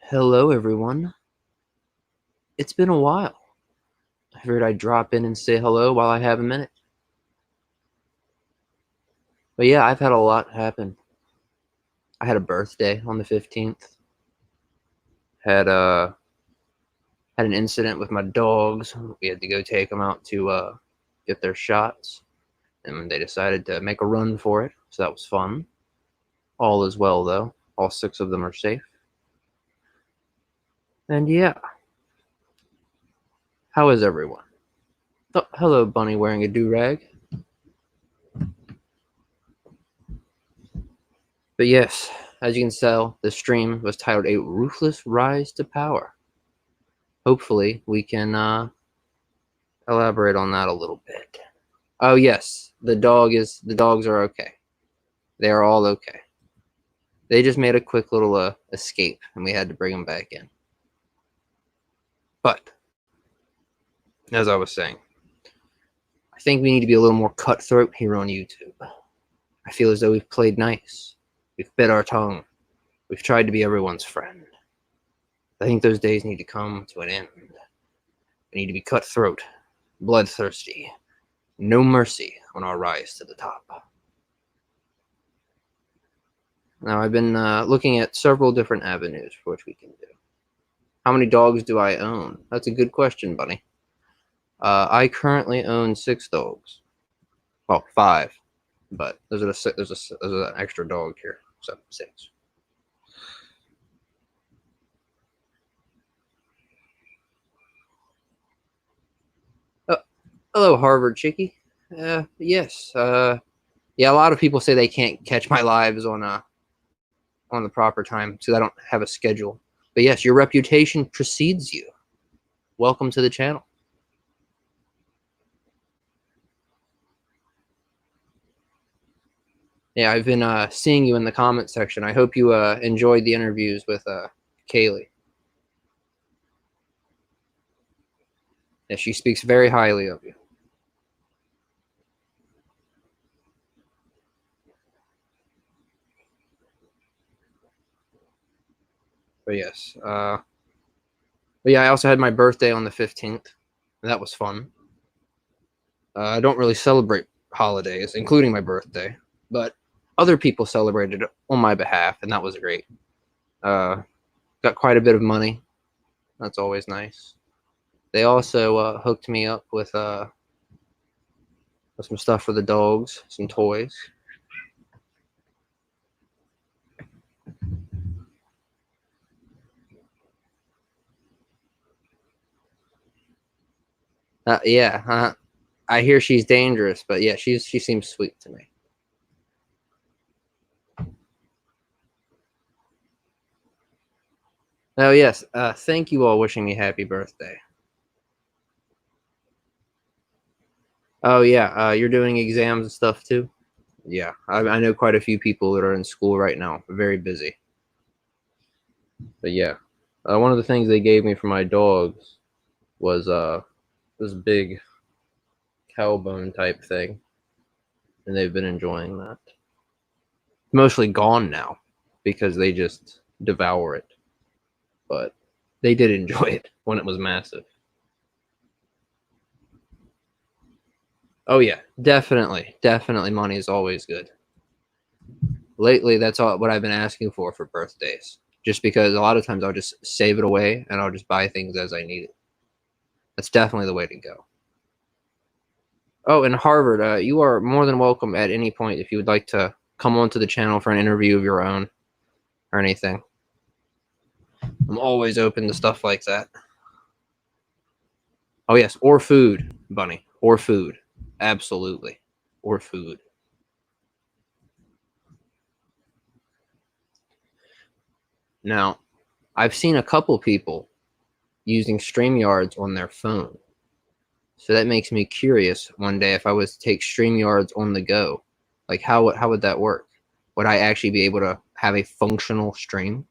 Hello, everyone. It's been a while. I figured I'd drop in and say hello while I have a minute. But yeah, I've had a lot happen. I had a birthday on the 15th. Had had an incident with my dogs. We had to go take them out to get their shots, and they decided to make a run for it. So that was fun. All is well though. All six of them are safe. And yeah, how is everyone? Oh, hello, Bunny wearing a do-rag. But yes, as you can tell, the stream was titled A Ruthless Rise to Power. Hopefully, we can elaborate on that a little bit. Oh yes, the dogs are okay. They are all okay. They just made a quick little escape, and we had to bring them back in. But as I was saying, I think we need to be a little more cutthroat here on YouTube. I feel as though we've played nice. We've bit our tongue. We've tried to be everyone's friend. I think those days need to come to an end. We need to be cutthroat, bloodthirsty, no mercy on our rise to the top. Now, I've been looking at several different avenues for which we can do. How many dogs do I own? That's a good question, Bunny. I currently own 6 dogs. Well, 5, but there's an extra dog here, so 6. Oh, hello, Harvard Chickie. Yes. Yeah, a lot of people say they can't catch my lives on the proper time, so I don't have a schedule. But yes, your reputation precedes you. Welcome to the channel. Yeah, I've been seeing you in the comment section. I hope you enjoyed the interviews with Kaylee. Yeah, she speaks very highly of you. But yes, but yeah, I also had my birthday on the 15th, and that was fun. I don't really celebrate holidays, including my birthday, but other people celebrated it on my behalf, and that was great. Got quite a bit of money. That's always nice. They also hooked me up with some stuff for the dogs, some toys. Yeah, I hear she's dangerous, but yeah, she seems sweet to me. Oh yes, thank you all wishing me happy birthday. Oh yeah, you're doing exams and stuff too? Yeah, I know quite a few people that are in school right now, very busy. But yeah, one of the things they gave me for my dogs was this big cow bone type thing, and they've been enjoying that. It's mostly gone now because they just devour it, but they did enjoy it when it was massive. Oh yeah, definitely money is always good. Lately, that's all what I've been asking for birthdays. Just because a lot of times I'll just save it away and I'll just buy things as I need it. That's definitely the way to go. Oh, and Harvard, you are more than welcome at any point if you would like to come onto the channel for an interview of your own or anything. I'm always open to stuff like that. Oh yes, or food, Bunny, or food, absolutely, or food. Now, I've seen a couple people using StreamYards on their phone. So that makes me curious one day if I was to take StreamYards on the go, like how would that work? Would I actually be able to have a functional stream?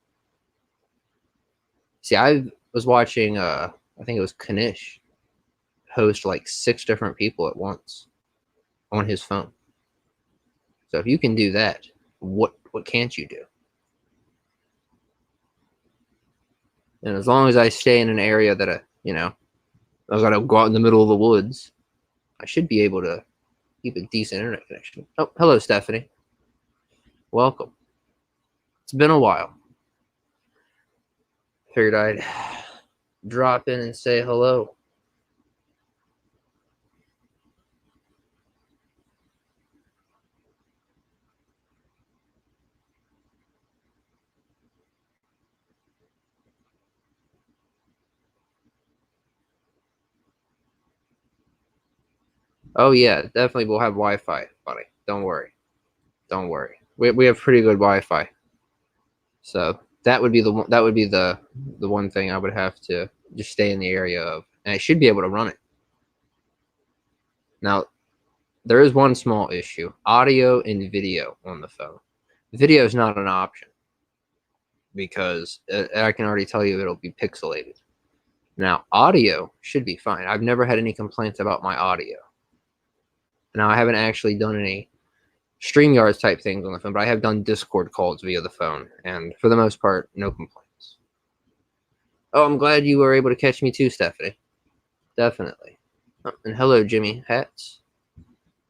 See, I was watching I think it was Kanish host like 6 different people at once on his phone. So if you can do that, what can't you do? And as long as I stay in an area that I gotta go out in the middle of the woods, I should be able to keep a decent internet connection. Oh, hello, Stephanie. Welcome. It's been a while. Figured I'd drop in and say hello. Oh yeah, definitely we'll have Wi-Fi, buddy. Don't worry. Don't worry. We have pretty good Wi-Fi. So that would be the one thing I would have to just stay in the area of, and I should be able to run it. Now, there is one small issue: audio and video on the phone. Video is not an option because I can already tell you it'll be pixelated. Now, audio should be fine. I've never had any complaints about my audio. Now, I haven't actually done any StreamYards type things on the phone, but I have done Discord calls via the phone, and for the most part, no complaints. Oh, I'm glad you were able to catch me too, Stephanie. Definitely. Oh, and hello, Jimmy Hats.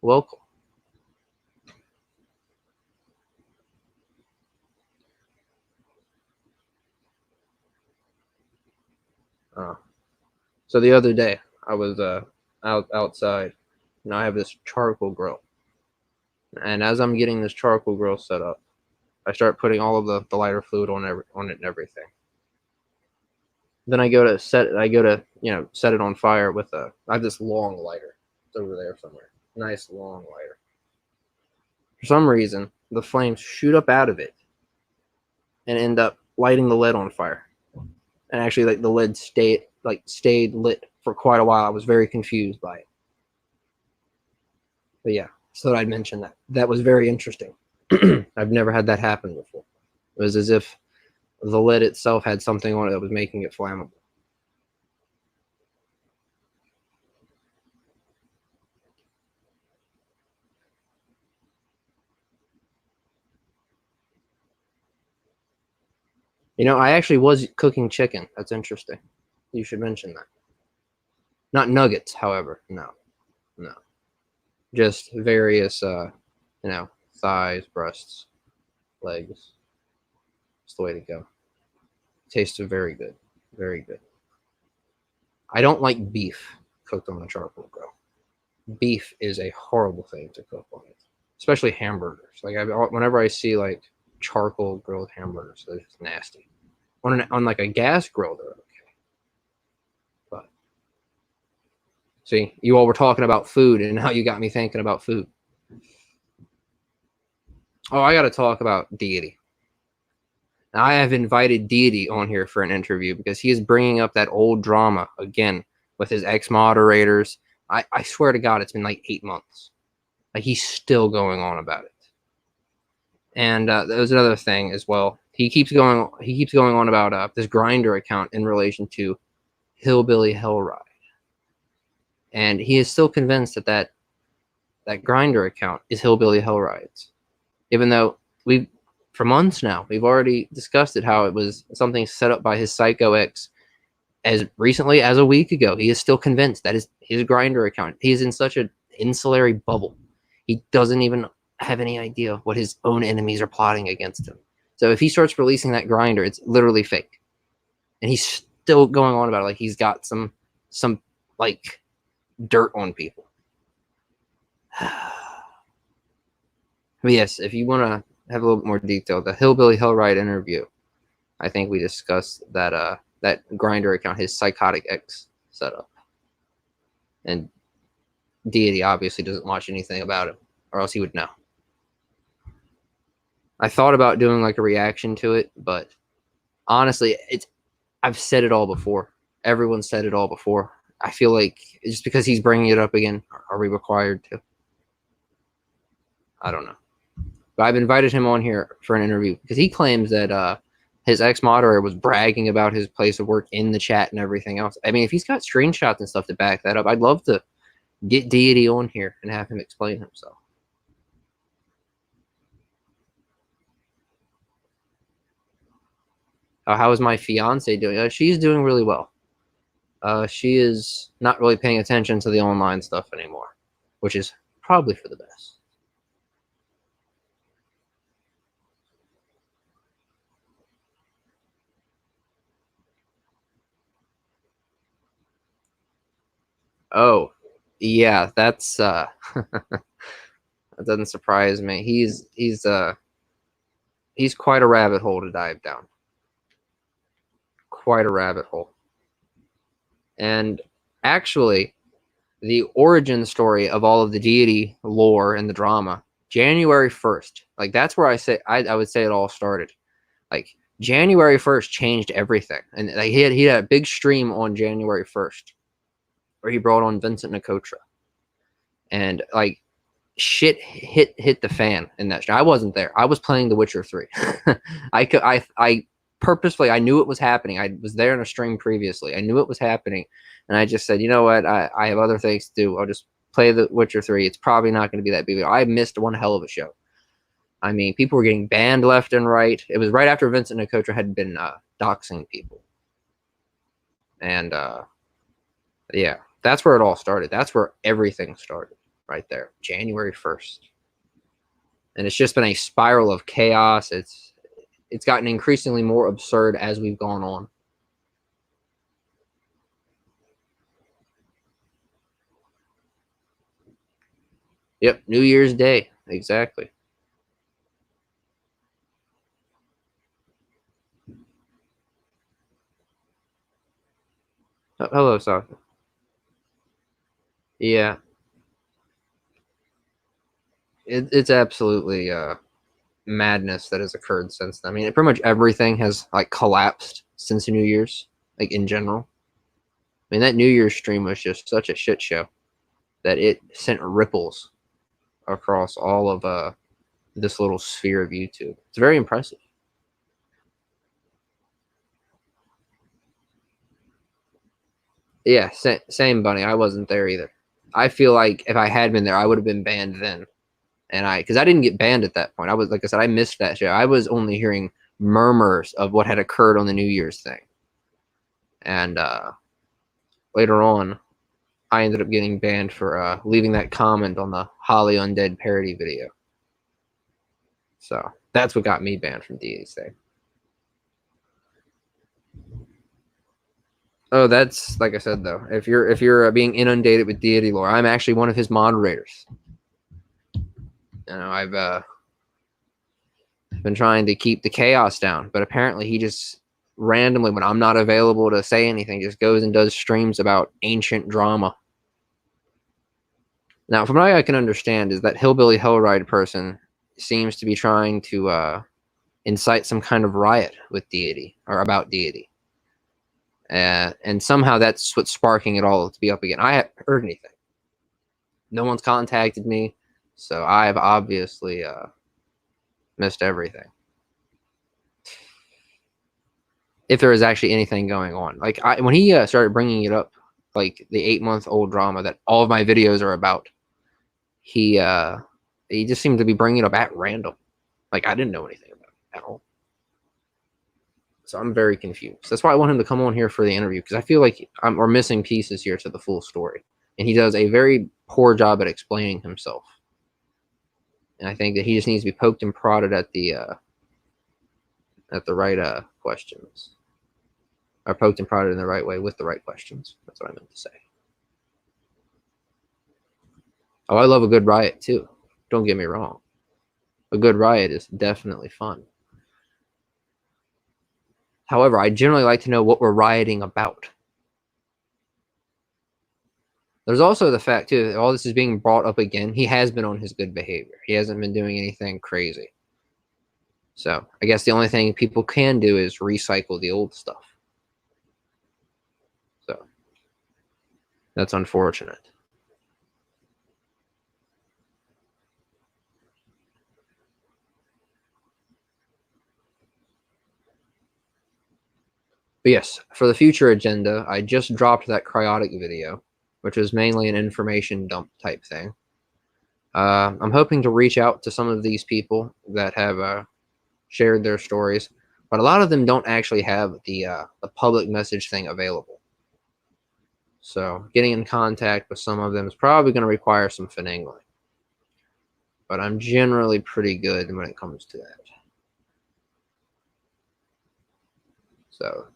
Welcome. So the other day, I was outside, and I have this charcoal grill. And as I'm getting this charcoal grill set up, I start putting all of the lighter fluid on it and everything. Then I go to set it on fire with I have this long lighter. It's over there somewhere. Nice long lighter. For some reason, the flames shoot up out of it and end up lighting the lead on fire. And actually, like, the lead stayed lit for quite a while. I was very confused by it. But yeah, so I'd mention that. That was very interesting. I've never had that happen before. It was as if the lead itself had something on it that was making it flammable. I actually was cooking chicken. That's interesting. You should mention that. Not nuggets, however. No. Just various, thighs, breasts, legs. It's the way to go. Tastes very good. Very good. I don't like beef cooked on a charcoal grill. Beef is a horrible thing to cook on it, especially hamburgers. Like, whenever I see like charcoal grilled hamburgers, they're just nasty. On like a gas grill, they're okay. But see, you all were talking about food, and now you got me thinking about food. Oh, I got to talk about Deity. Now, I have invited Deity on here for an interview because he is bringing up that old drama again with his ex-moderators. I swear to God, it's been like 8 months. Like, he's still going on about it. And there's another thing as well. He keeps going on about this Grindr account in relation to Hillbilly Hellride. And he is still convinced that Grindr account is Hillbilly Hellride's. Even though for months now, we've already discussed it, how it was something set up by his psycho ex as recently as a week ago. He is still convinced that is his Grindr account. He is in such an insulary bubble. He doesn't even have any idea what his own enemies are plotting against him. So if he starts releasing that Grindr, it's literally fake. And he's still going on about it like he's got some like dirt on people. But yes, if you want to have a little bit more detail, the Hillbilly Hellride interview, I think we discussed that that Grindr account, his psychotic ex setup. And Deity obviously doesn't watch anything about it, or else he would know. I thought about doing like a reaction to it, but honestly, I've said it all before. Everyone's said it all before. I feel like just because he's bringing it up again, are we required to? I don't know. But I've invited him on here for an interview because he claims that his ex-moderator was bragging about his place of work in the chat and everything else. I mean, if he's got screenshots and stuff to back that up, I'd love to get Deity on here and have him explain himself. How is my fiance doing? She's doing really well. She is not really paying attention to the online stuff anymore, which is probably for the best. Oh, yeah, that's that doesn't surprise me. He's quite a rabbit hole to dive down. Quite a rabbit hole. And actually, the origin story of all of the deity lore and the drama, January 1st. Like that's where I would say it all started. Like January 1st changed everything. And like he had a big stream on January 1st where he brought on Vincent Nicotra. And like shit hit the fan in that show. I wasn't there. I was playing The Witcher 3. I purposefully, I knew it was happening. I was there in a stream previously. I knew it was happening, and I just said, you know what? I have other things to do. I'll just play The Witcher 3. It's probably not going to be that big. I missed one hell of a show. I mean, people were getting banned left and right. It was right after Vincent Nicotra had been doxing people, and yeah, that's where it all started. That's where everything started. Right there, January 1st. And it's just been a spiral of chaos. It's gotten increasingly more absurd as we've gone on. Yep, New Year's Day, exactly. Hello, Sasha. Yeah, it's absolutely madness that has occurred since then. I mean, pretty much everything has like collapsed since New Year's, like in general. I mean, that New Year's stream was just such a shit show that it sent ripples across all of this little sphere of YouTube. It's very impressive. Yeah, same, Bunny. I wasn't there either. I feel like if I had been there, I would have been banned then. And because I didn't get banned at that point. I was, like I said, I missed that show. I was only hearing murmurs of what had occurred on the New Year's thing. And later on, I ended up getting banned for leaving that comment on the Holly Undead parody video. So that's what got me banned from Deity's thing. Oh, that's like I said though. If you're being inundated with deity lore, I'm actually one of his moderators. You know, I've been trying to keep the chaos down, but apparently he just randomly, when I'm not available to say anything, just goes and does streams about ancient drama. Now, from what I can understand, is that Hillbilly Hellride person seems to be trying to incite some kind of riot with deity or about deity. And somehow that's what's sparking it all to be up again. I haven't heard anything. No one's contacted me, so I've obviously missed everything. If there is actually anything going on, like when he started bringing it up, like the 8-month-old drama that all of my videos are about, he just seemed to be bringing it up at random. Like I didn't know anything about it at all. So I'm very confused. That's why I want him to come on here for the interview, because I feel like we're missing pieces here to the full story. And he does a very poor job at explaining himself. And I think that he just needs to be poked and prodded at the right questions. Or poked and prodded in the right way with the right questions. That's what I meant to say. Oh, I love a good riot too. Don't get me wrong. A good riot is definitely fun. However, I generally like to know what we're rioting about. There's also the fact, too, that all this is being brought up again. He has been on his good behavior. He hasn't been doing anything crazy. So I guess the only thing people can do is recycle the old stuff. So that's unfortunate. But yes, for the future agenda, I just dropped that cryotic video, which is mainly an information dump type thing. I'm hoping to reach out to some of these people that have shared their stories. but a lot of them don't actually have the public message thing available. So getting in contact with some of them is probably going to require some finagling. But I'm generally pretty good when it comes to that. So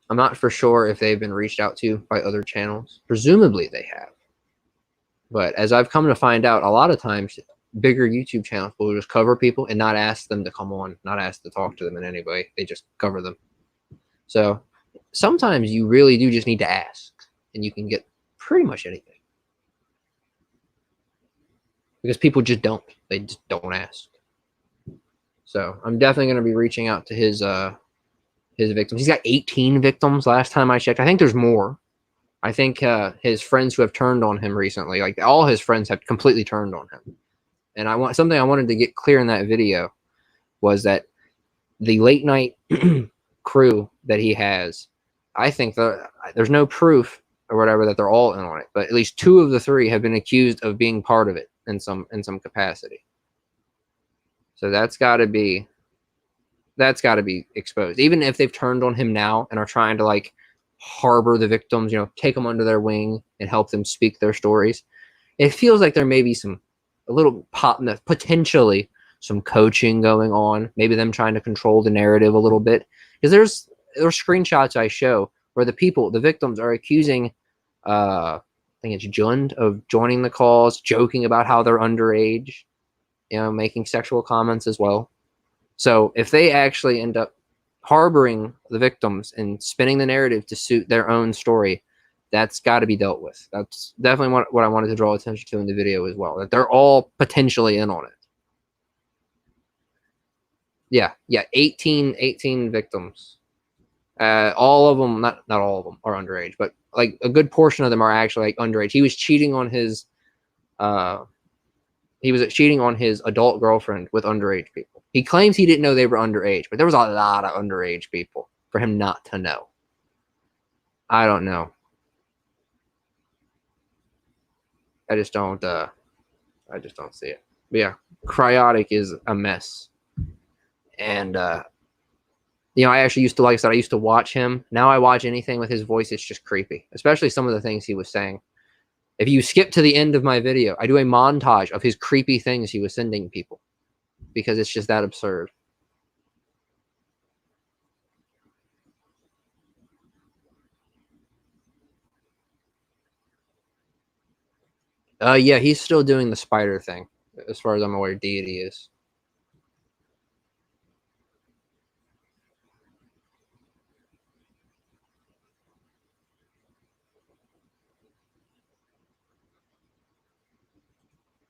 I'm not for sure if they've been reached out to by other channels. Presumably they have. But as I've come to find out, a lot of times bigger YouTube channels will just cover people and not ask them to come on, not ask to talk to them in any way. They just cover them. So sometimes you really do just need to ask, and you can get pretty much anything. Because people just don't. They just don't ask. So I'm definitely going to be reaching out to his victims. He's got 18 victims last time I checked. I think there's more. I think his friends who have turned on him recently, like all his friends have completely turned on him. And something I wanted to get clear in that video was that the late night crew that he has, I think there's no proof or whatever that they're all in on it, but at least 2 of the 3 have been accused of being part of it in some capacity. So that's got to be exposed. Even if they've turned on him now and are trying to like harbor the victims, take them under their wing and help them speak their stories, it feels like there may be a little potentially some coaching going on, maybe them trying to control the narrative a little bit. Because there's screenshots I show where the victims are accusing, I think it's Jund, of joining the calls, joking about how they're underage, making sexual comments as well. So if they actually end up harboring the victims and spinning the narrative to suit their own story, that's got to be dealt with. That's definitely what I wanted to draw attention to in the video as well, that they're all potentially in on it. Yeah, 18 victims. All of them, not all of them are underage, but like a good portion of them are actually like underage. He was cheating on his adult girlfriend with underage people. He claims he didn't know they were underage, but there was a lot of underage people for him not to know. I don't know. I just don't see it. But yeah, Cryotic is a mess. And I actually used to, like I said, I used to watch him. Now I watch anything with his voice, it's just creepy. Especially some of the things he was saying. If you skip to the end of my video, I do a montage of his creepy things he was sending people. Because it's just that absurd. Yeah, he's still doing the spider thing. As far as I'm aware, Deity is.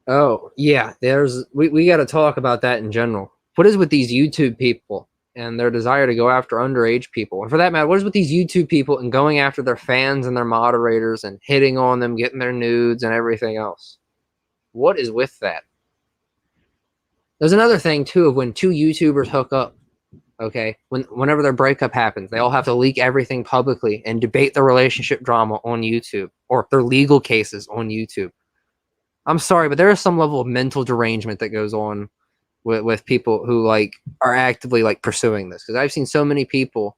Oh, yeah, we got to talk about that in general. What is with these YouTube people and their desire to go after underage people? And for that matter, what is with these YouTube people and going after their fans and their moderators and hitting on them, getting their nudes and everything else? What is with that? There's another thing, too, of when 2 YouTubers hook up, okay? Whenever their breakup happens, they all have to leak everything publicly and debate their relationship drama on YouTube or their legal cases on YouTube. I'm sorry, but there is some level of mental derangement that goes on with people who like are actively like pursuing this. Because I've seen so many people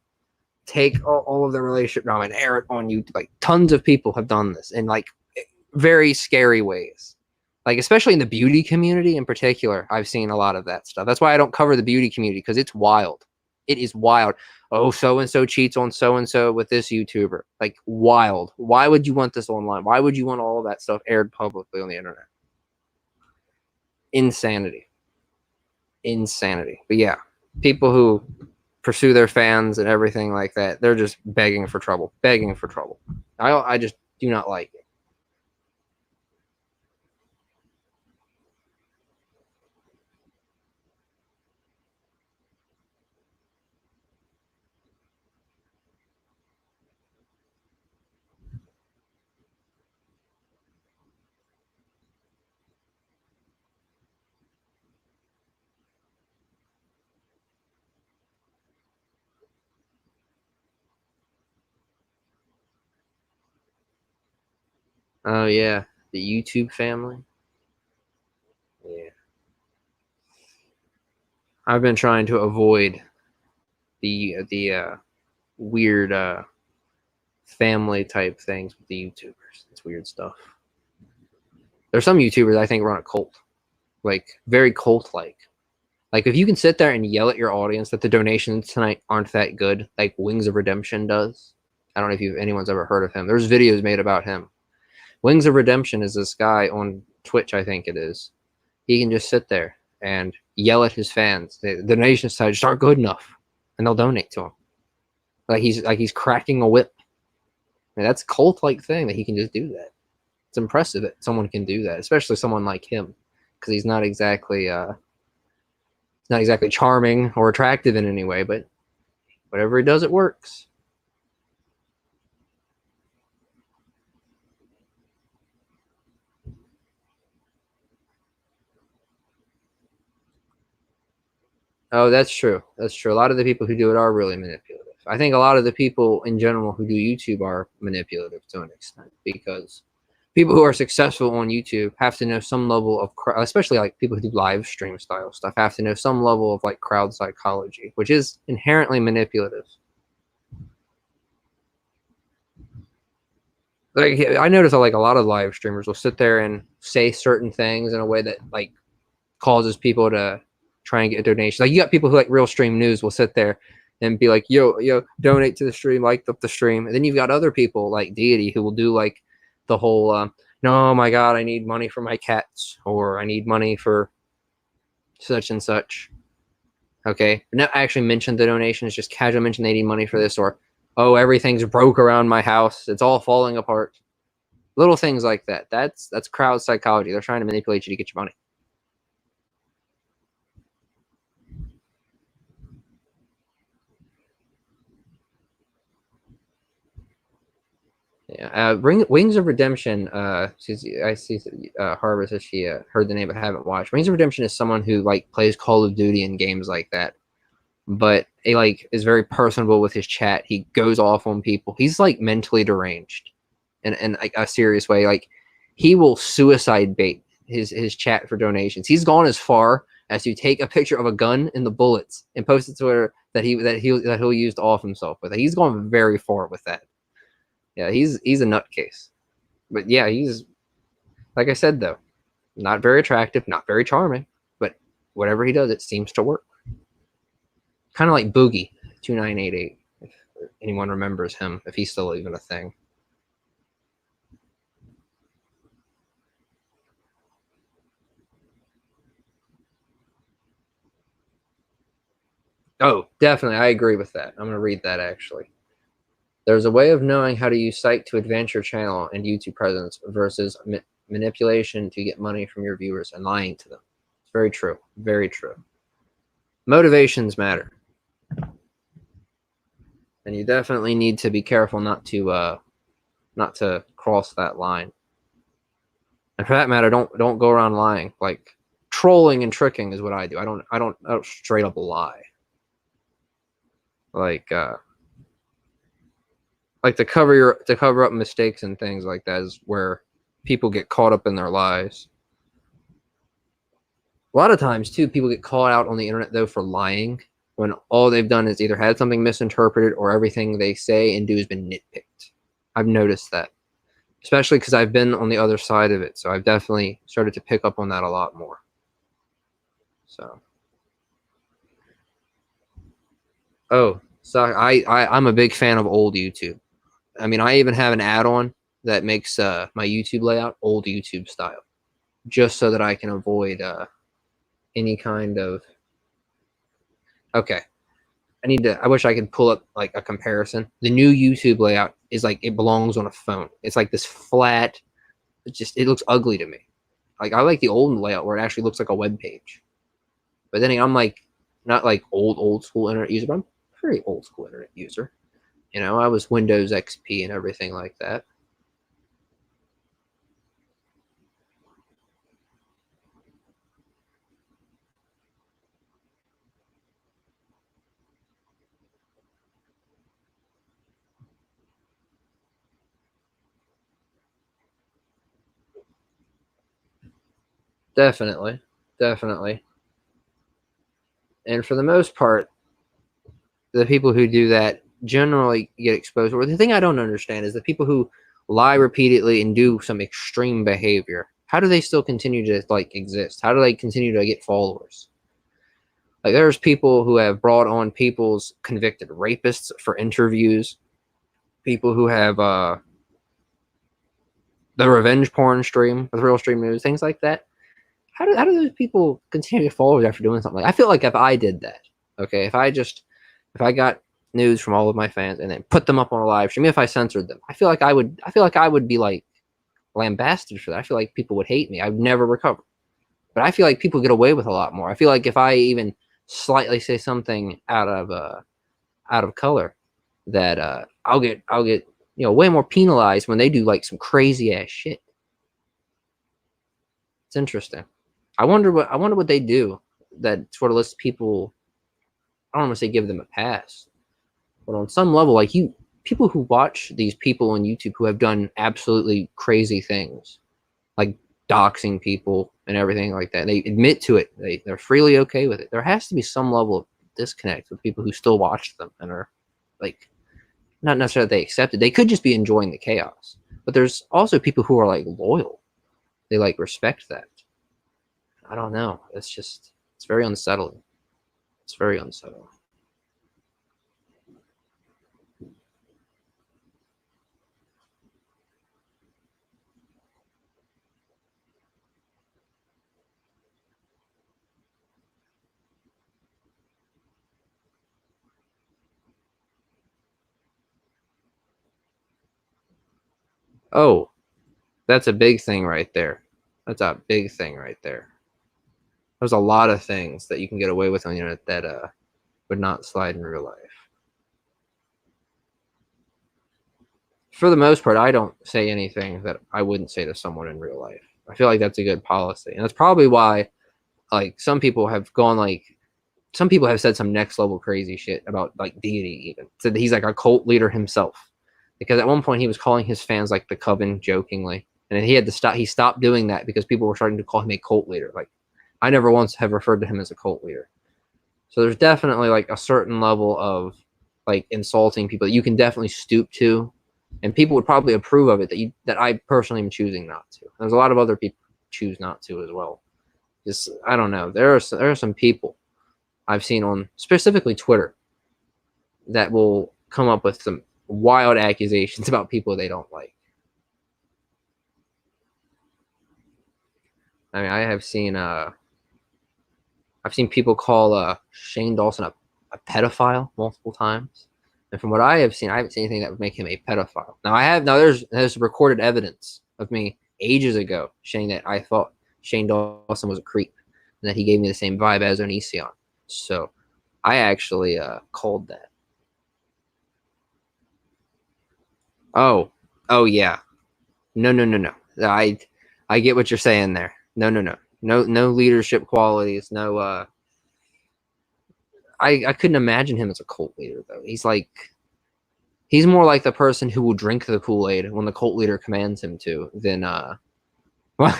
take all of their relationship drama and air it on YouTube. Like tons of people have done this in like very scary ways. Like especially in the beauty community in particular, I've seen a lot of that stuff. That's why I don't cover the beauty community, because it's wild. It is wild. Oh, so-and-so cheats on so-and-so with this YouTuber. Like wild. Why would you want this online? Why would you want all of that stuff aired publicly on the internet? Insanity. But yeah, people who pursue their fans and everything like that, they're just begging for trouble. I just do not like it. Oh yeah, the YouTube family. Yeah, I've been trying to avoid the weird family type things with the YouTubers. It's weird stuff. There's some YouTubers I think run a cult, like very cult like. Like if you can sit there and yell at your audience that the donations tonight aren't that good, like Wings of Redemption does. I don't know if anyone's ever heard of him. There's videos made about him. Wings of Redemption is this guy on Twitch, I think it is. He can just sit there and yell at his fans. The donation sites aren't good enough, and they'll donate to him. Like he's cracking a whip. I mean, that's a cult-like thing that he can just do that. It's impressive that someone can do that, especially someone like him, because he's not exactly charming or attractive in any way, but whatever he does, it works. Oh, that's true. That's true. A lot of the people who do it are really manipulative. I think a lot of the people in general who do YouTube are manipulative to an extent because people who are successful on YouTube have to know some level of, especially like people who do live stream style stuff, have to know some level of like crowd psychology, which is inherently manipulative. Like I notice that like a lot of live streamers will sit there and say certain things in a way that like causes people to try and get a donation. Like you got people who like real stream news will sit there and be like, yo, donate to the stream, like up the stream. And then you've got other people like Deity who will do like the whole, no, my God, I need money for my cats, or I need money for such and such. Okay. Not actually mention the donations, just casual mention they need money for this, or, oh, everything's broke around my house. It's all falling apart. Little things like that. That's crowd psychology. They're trying to manipulate you to get your money. Yeah, Wings of Redemption. I see. Harvard says she heard the name but haven't watched. Wings of Redemption is someone who like plays Call of Duty and games like that, but he like is very personable with his chat. He goes off on people. He's like mentally deranged, in like a serious way. Like he will suicide bait his chat for donations. He's gone as far as to take a picture of a gun and the bullets and post it to Twitter that he'll use to off himself with it. He's gone very far with that. Yeah, he's a nutcase. But yeah, he's like I said though, not very attractive, not very charming, but whatever he does, it seems to work. Kind of like Boogie 2988, if anyone remembers him, if he's still even a thing. Oh, definitely, I agree with that. I'm gonna read that actually. There's a way of knowing how to use psych to advance your channel and YouTube presence versus manipulation to get money from your viewers and lying to them. It's very true. Very true. Motivations matter. And you definitely need to be careful not to cross that line. And for that matter, don't go around lying. Like trolling and tricking is what I do. I don't straight up lie. Like to cover up mistakes and things like that is where people get caught up in their lies. A lot of times too, people get caught out on the internet though for lying when all they've done is either had something misinterpreted or everything they say and do has been nitpicked. I've noticed that, especially because I've been on the other side of it, so I've definitely started to pick up on that a lot more. So, I'm a big fan of old YouTube. I mean, I even have an add-on that makes my YouTube layout old YouTube style, just so that I can avoid any kind of. Okay, I wish I could pull up like a comparison. The new YouTube layout is like it belongs on a phone. It's like this flat. It looks ugly to me. Like I like the old layout where it actually looks like a web page. But then I'm like not like old school internet user, but I'm a pretty old school internet user. You know, I was Windows XP and everything like that. Definitely, definitely. And for the most part, the people who do that generally get exposed. Or the thing I don't understand is the people who lie repeatedly and do some extreme behavior. How do they still continue to like exist? How do they continue to get followers? Like there's people who have brought on people's convicted rapists for interviews, people who have the revenge porn stream with Real Stream News, things like that. How do those people continue to get followers after doing something? Like, I feel like if I did that, okay, if I got news from all of my fans and then put them up on a live stream, if I censored them, I feel like I would be like lambasted for that. I feel like people would hate me. I'd never recover. But I feel like people get away with a lot more. I feel like if I even slightly say something out of color, that I'll get way more penalized when they do like some crazy ass shit. It's interesting. I wonder what they do that sort of lets people. I don't want to say give them a pass, but on some level, like people who watch these people on YouTube who have done absolutely crazy things, like doxing people and everything like that. They admit to it. They're freely okay with it. There has to be some level of disconnect with people who still watch them and are like, not necessarily that they accept it. They could just be enjoying the chaos. But there's also people who are like loyal. They like respect that. I don't know. It's very unsettling. It's very unsettling. Oh, that's a big thing right there. That's a big thing right there. There's a lot of things that you can get away with on the internet that would not slide in real life. For the most part, I don't say anything that I wouldn't say to someone in real life. I feel like that's a good policy, and that's probably why, like, some people have said some next level crazy shit about like deity. Even said that he's like a cult leader himself, because at one point he was calling his fans like the coven jokingly, and then he had to stop. He stopped doing that because people were starting to call him a cult leader. Like, I never once have referred to him as a cult leader. So there's definitely like a certain level of like insulting people that you can definitely stoop to, and people would probably approve of it that I personally am choosing not to. There's a lot of other people choose not to as well. Just I don't know. There are some people I've seen on specifically Twitter that will come up with some wild accusations about people they don't like. I mean, I've seen people call Shane Dawson a pedophile multiple times. And from what I have seen, I haven't seen anything that would make him a pedophile. There's recorded evidence of me ages ago saying that I thought Shane Dawson was a creep and that he gave me the same vibe as Onision. So I actually called that. Oh yeah. No. I get what you're saying there. No leadership qualities. No. I couldn't imagine him as a cult leader though. He's more like the person who will drink the Kool-Aid when the cult leader commands him to than well,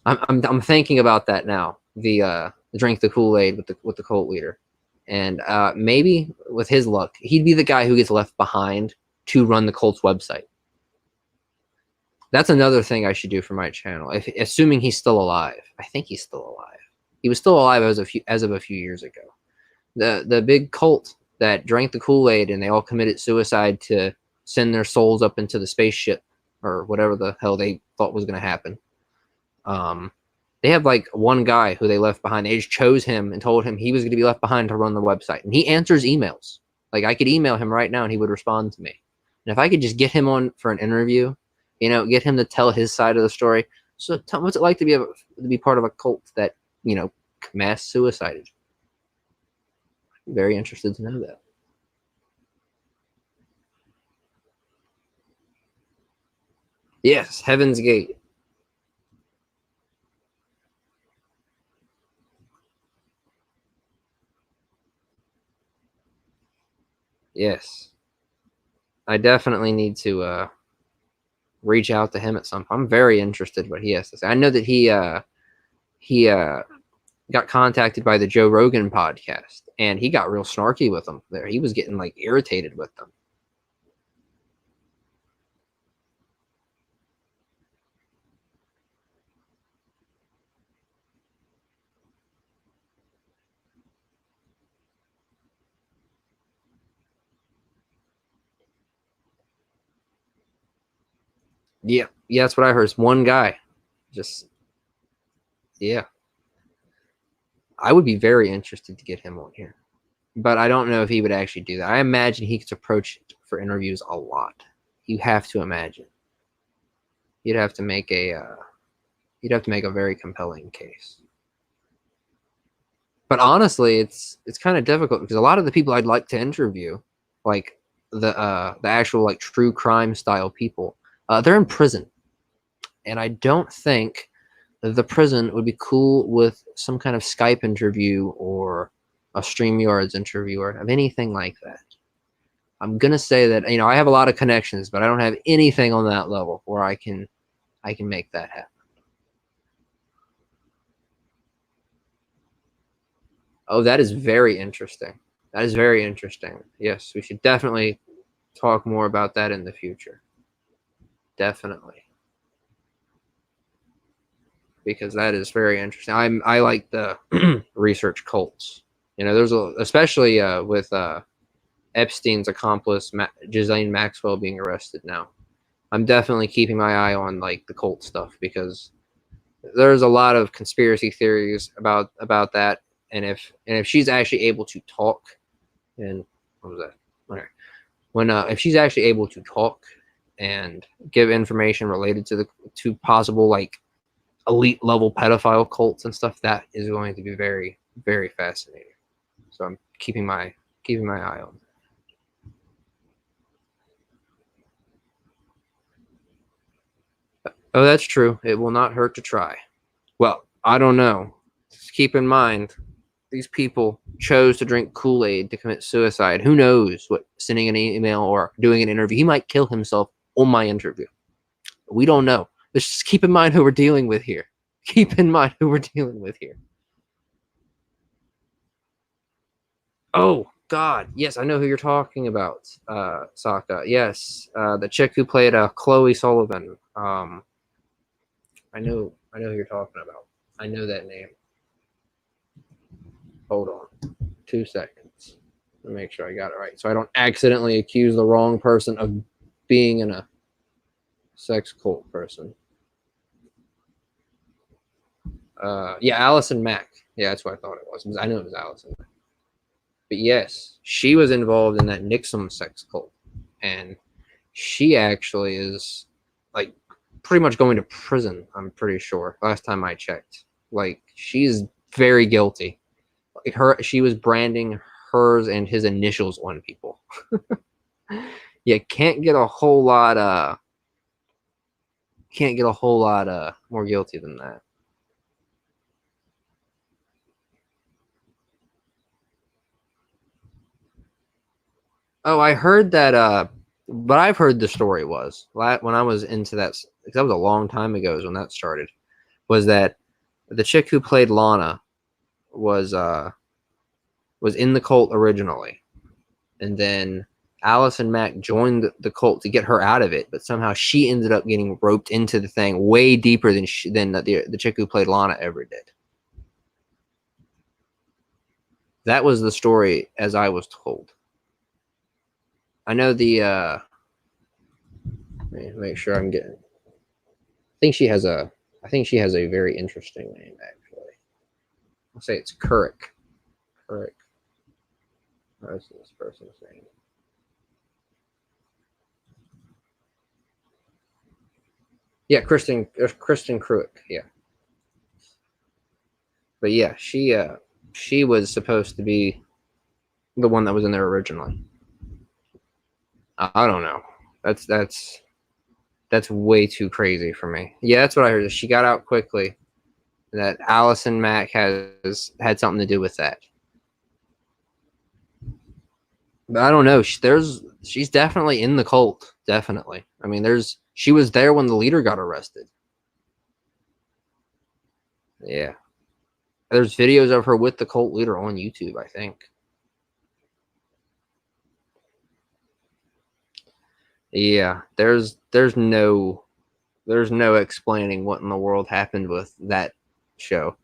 I'm thinking about that now. The drink the Kool-Aid with the cult leader, and maybe with his luck, he'd be the guy who gets left behind to run the cult's website. That's another thing I should do for my channel. Assuming he's still alive, I think he's still alive. He was still alive as of a few years ago. The big cult that drank the Kool-Aid and they all committed suicide to send their souls up into the spaceship or whatever the hell they thought was going to happen. They have like one guy who they left behind. They just chose him and told him he was going to be left behind to run the website. And he answers emails. Like I could email him right now and he would respond to me. And if I could just get him on for an interview, get him to tell his side of the story. So what's it like to be part of a cult that, mass suicided? I'm very interested to know that. Yes, Heaven's Gate. Yes. I definitely need to reach out to him at some point. I'm very interested in what he has to say. I know that he got contacted by the Joe Rogan podcast, and he got real snarky with them. There, he was getting like irritated with them. Yeah, yeah, that's what I heard. It's one guy, just yeah. I would be very interested to get him on here, but I don't know if he would actually do that. I imagine he gets approached for interviews a lot. You have to imagine. You'd have to make a you'd have to make a very compelling case. But honestly, it's kind of difficult because a lot of the people I'd like to interview, like the actual like true crime style people, they're in prison, and I don't think the prison would be cool with some kind of Skype interview or a StreamYards interview or of anything like that. I'm gonna say that I have a lot of connections, but I don't have anything on that level where I can make that happen. Oh, that is very interesting. That is very interesting. Yes, we should definitely talk more about that in the future. Definitely, because that is very interesting. I like the research cults. There's especially with Epstein's accomplice Ghislaine Maxwell being arrested now. I'm definitely keeping my eye on like the cult stuff because there's a lot of conspiracy theories about that. And if she's actually able to talk, and what was that? Okay. When if she's actually able to talk and give information related to possible like elite level pedophile cults and stuff, that is going to be very, very fascinating. So I'm keeping my eye on. Oh, that's true. It will not hurt to try. Well, I don't know. Just keep in mind, these people chose to drink Kool-Aid to commit suicide. Who knows what sending an email or doing an interview? He might kill himself on my interview. We don't know. Let's just keep in mind who we're dealing with here. Keep in mind who we're dealing with here. Oh, God. Yes, I know who you're talking about, Sokka. Yes, the chick who played Chloe Sullivan. I know who you're talking about. I know that name. Hold on. 2 seconds. Let me make sure I got it right. So I don't accidentally accuse the wrong person of being in a sex cult person. Yeah, Allison Mack. Yeah, that's what I thought it was. I know it was Allison Mack. But yes, she was involved in that Nixon sex cult. And she actually is like pretty much going to prison, I'm pretty sure. Last time I checked. Like she's very guilty. Like she was branding hers and his initials on people. You can't get a whole lot more guilty than that. Oh, I heard that but I've heard the story was when I was into that, because that was a long time ago is when that started, was that the chick who played Lana was in the cult originally, and then Allison Mack joined the cult to get her out of it, but somehow she ended up getting roped into the thing way deeper than the chick who played Lana ever did. That was the story as I was told. I know make sure I'm getting. I think she has a very interesting name actually. I'll say it's Couric. Couric. What's this person's name? Yeah, Kristen Cruick. Yeah, but yeah, she was supposed to be the one that was in there originally. I don't know. That's way too crazy for me. Yeah, that's what I heard. She got out quickly. That Allison Mack has had something to do with that. But I don't know. She's definitely in the cult. Definitely. I mean, she was there when the leader got arrested. Yeah. There's videos of her with the cult leader on YouTube, I think. Yeah, there's no explaining what in the world happened with that show.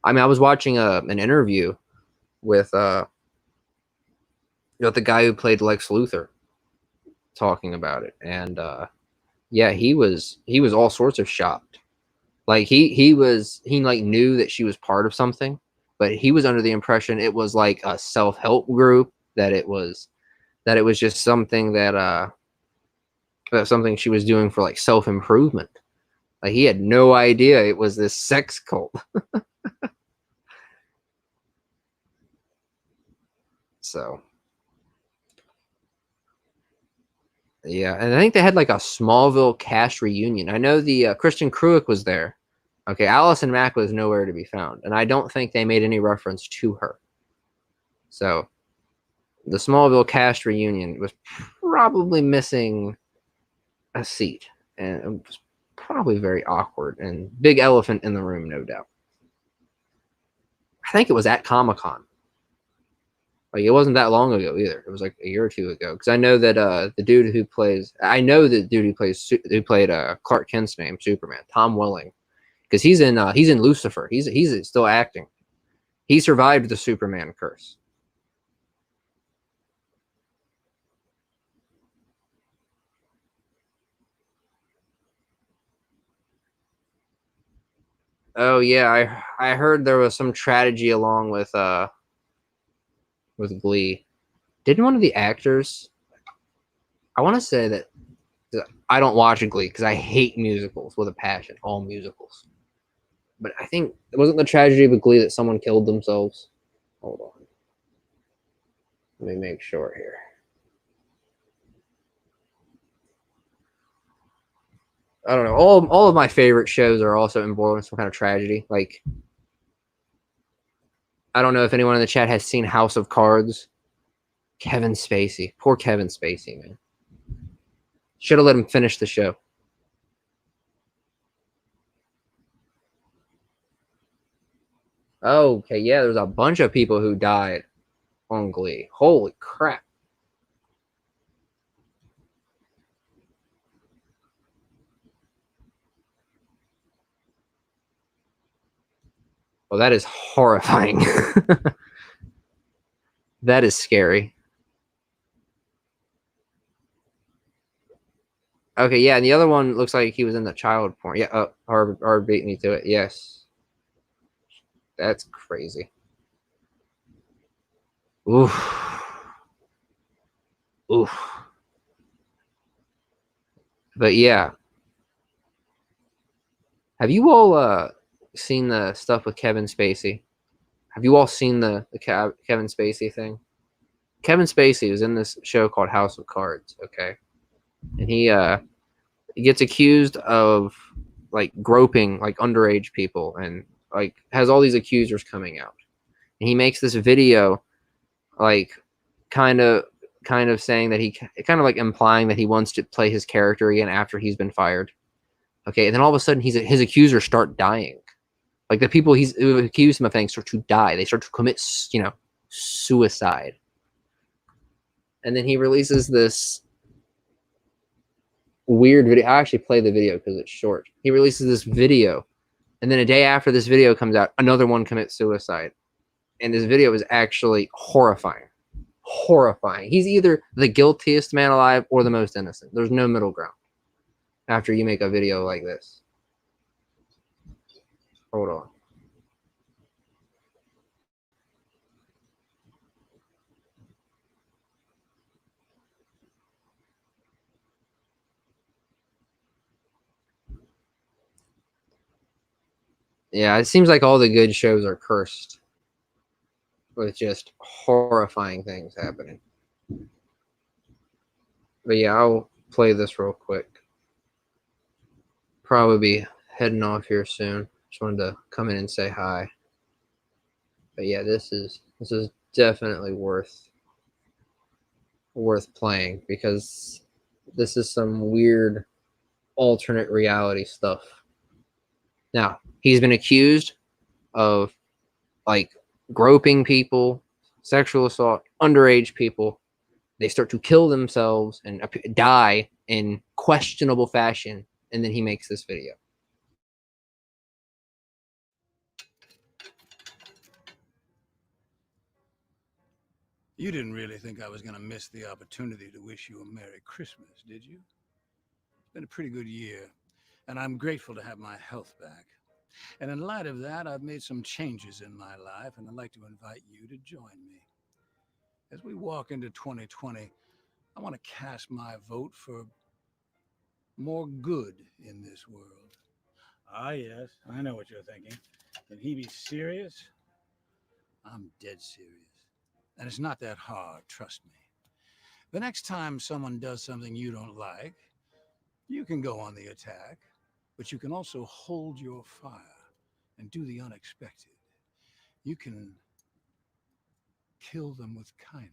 I mean, I was watching an interview with the guy who played Lex Luthor talking about it, and yeah, he was all sorts of shocked. Like he like knew that she was part of something, but he was under the impression it was like a self-help group, that it was just something that something she was doing for like self-improvement. Like he had no idea it was this sex cult. So yeah, and I think they had like a Smallville cast reunion. I know the Christian Cruick was there. Okay, Allison Mack was nowhere to be found, and I don't think they made any reference to her. So the Smallville cast reunion was probably missing a seat, and it was probably very awkward and big elephant in the room, no doubt. I think it was at Comic-Con. Like it wasn't that long ago either. It was like a year or two ago. Because I know that the dude who played Clark Kent's name, Superman, Tom Welling, because he's in Lucifer. He's still acting. He survived the Superman curse. Oh yeah, I heard there was some tragedy along with Glee. Didn't one of the actors? I want to say that I don't watch Glee because I hate musicals with a passion. All musicals. But I think it wasn't the tragedy of Glee that someone killed themselves. Hold on. Let me make sure here. I don't know. All of my favorite shows are also involved in some kind of tragedy. Like, I don't know if anyone in the chat has seen House of Cards. Kevin Spacey. Poor Kevin Spacey, man. Should have let him finish the show. Oh, okay, yeah, there's a bunch of people who died on Glee. Holy crap. Well, that is horrifying. That is scary. Okay, yeah, and the other one looks like he was in the child porn. Yeah, Harvard beat me to it. Yes. That's crazy. Oof. Oof. But yeah. Have you all seen the stuff with Kevin Spacey? Have you all seen the Kevin Spacey thing? Kevin Spacey was in this show called House of Cards, okay? And he gets accused of like groping like underage people, and like has all these accusers coming out. And he makes this video like kind of saying that he kind of like implying that he wants to play his character again after he's been fired. Okay, and then all of a sudden his accusers start dying. Like the people who accused him of things start to die. They start to commit, suicide. And then he releases this weird video. I actually play the video because it's short. He releases this video, and then a day after this video comes out, another one commits suicide. And this video is actually horrifying. Horrifying. He's either the guiltiest man alive or the most innocent. There's no middle ground after you make a video like this. Hold on. Yeah, it seems like all the good shows are cursed with just horrifying things happening. But yeah, I'll play this real quick. Probably be heading off here soon. Just wanted to come in and say hi. But yeah, this is definitely worth playing, because this is some weird alternate reality stuff. Now, he's been accused of like groping people, sexual assault, underage people. They start to kill themselves and die in questionable fashion, and then he makes this video. You didn't really think I was going to miss the opportunity to wish you a Merry Christmas, did you? It's been a pretty good year, and I'm grateful to have my health back. And in light of that, I've made some changes in my life, and I'd like to invite you to join me. As we walk into 2020, I want to cast my vote for more good in this world. Ah, yes, I know what you're thinking. Can he be serious? I'm dead serious. And it's not that hard, trust me. The next time someone does something you don't like, you can go on the attack, but you can also hold your fire and do the unexpected. You can kill them with kindness.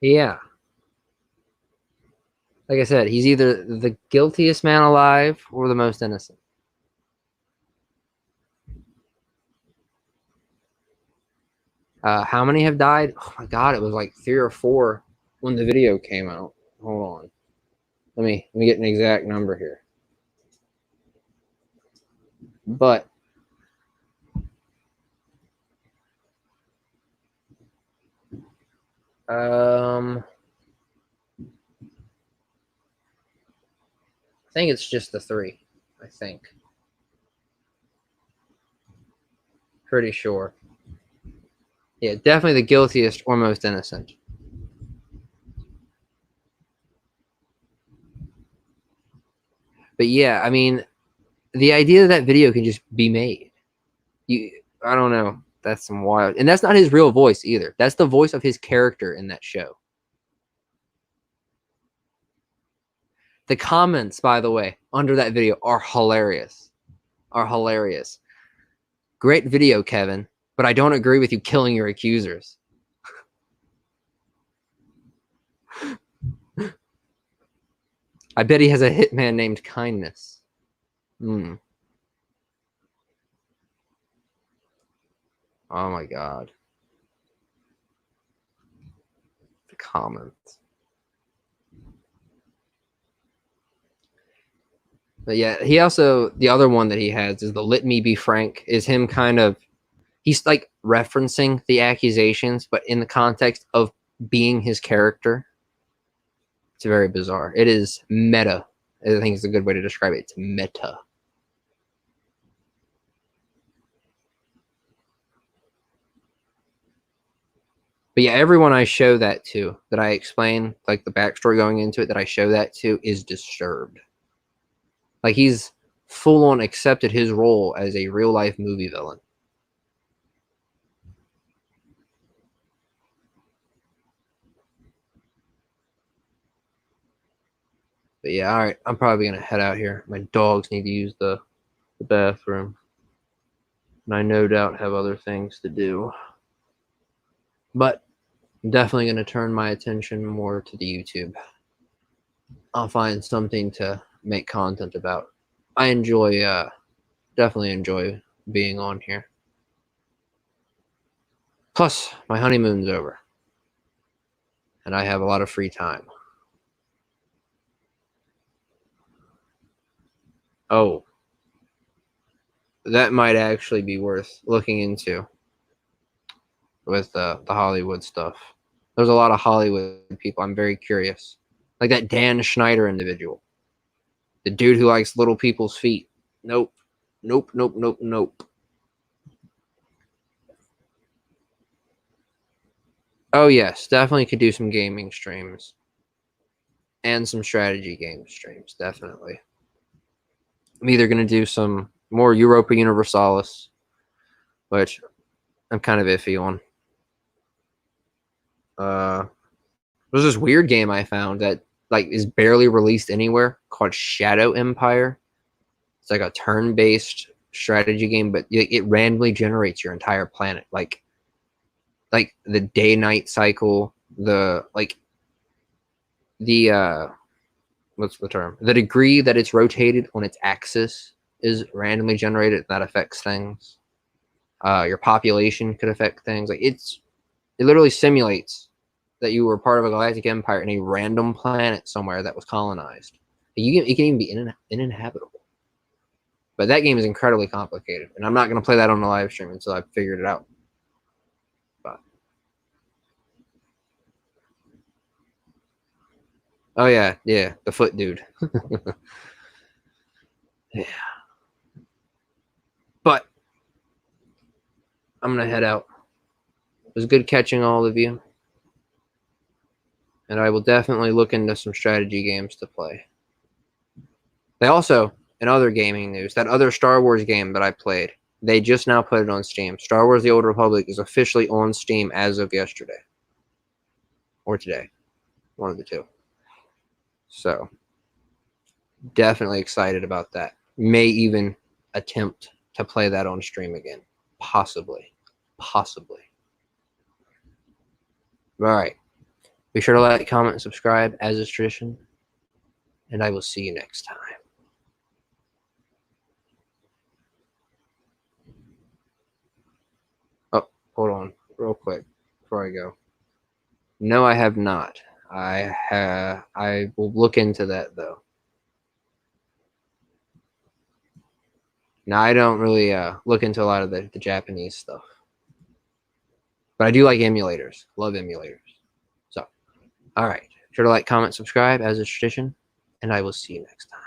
Yeah. Like I said, he's either the guiltiest man alive or the most innocent. How many have died? Oh my god, it was like 3 or 4 when the video came out. Hold on. Let me get an exact number here. But I think it's just the 3. I think. Pretty sure. Yeah, definitely the guiltiest or most innocent. But yeah, I mean, the idea that video can just be made. I don't know. That's some wild. And that's not his real voice either. That's the voice of his character in that show. The comments, by the way, under that video are hilarious. Great video, Kevin, but I don't agree with you killing your accusers. I bet he has a hitman named Kindness. Oh my god. The comments. But yeah, he also, the other one that he has is the Let Me Be Frank, is him kind of, he's like referencing the accusations, but in the context of being his character. It's very bizarre. It is meta. I think it's a good way to describe it. It's meta. But yeah, everyone I show that to, that I explain, like the backstory going into it, that I show that to, is disturbed. Like he's full on accepted his role as a real life movie villain. But yeah, all right, I'm probably gonna head out here. My dogs need to use the bathroom, and I no doubt have other things to do. But I'm definitely gonna turn my attention more to the YouTube. I'll find something to make content about. I enjoy, definitely enjoy being on here. Plus, my honeymoon's over, and I have a lot of free time. Oh, that might actually be worth looking into with the Hollywood stuff. There's a lot of Hollywood people. I'm very curious. Like that Dan Schneider individual. The dude who likes little people's feet. Nope. Nope, nope, nope, nope. Oh, yes. Definitely could do some gaming streams. And some strategy game streams. Definitely. I'm either going to do some more Europa Universalis, which I'm kind of iffy on. There's this weird game I found that like is barely released anywhere called Shadow Empire. It's like a turn-based strategy game, but it randomly generates your entire planet. Like like the day-night cycle, the the what's the term? The degree that it's rotated on its axis is randomly generated. That affects things. Your population could affect things. Like it literally simulates that you were part of a galactic empire in a random planet somewhere that was colonized. It can even be uninhabitable. But that game is incredibly complicated, and I'm not going to play that on the live stream until I've figured it out. But oh yeah, the foot dude. Yeah. But I'm gonna head out. It was good catching all of you, and I will definitely look into some strategy games to play. They also, in other gaming news, that other Star Wars game that I played, they just now put it on Steam. Star Wars: The Old Republic is officially on Steam as of yesterday. Or today. One of the two. So, definitely excited about that. May even attempt to play that on stream again. Possibly. Possibly. All right. Be sure to like, comment, and subscribe as is tradition. And I will see you next time. Oh, hold on real quick before I go. No, I have not. I will look into that though. Now I don't really look into a lot of the Japanese stuff. But I do like emulators. Love emulators. So, all right. Sure to like, comment, subscribe as is tradition, and I will see you next time.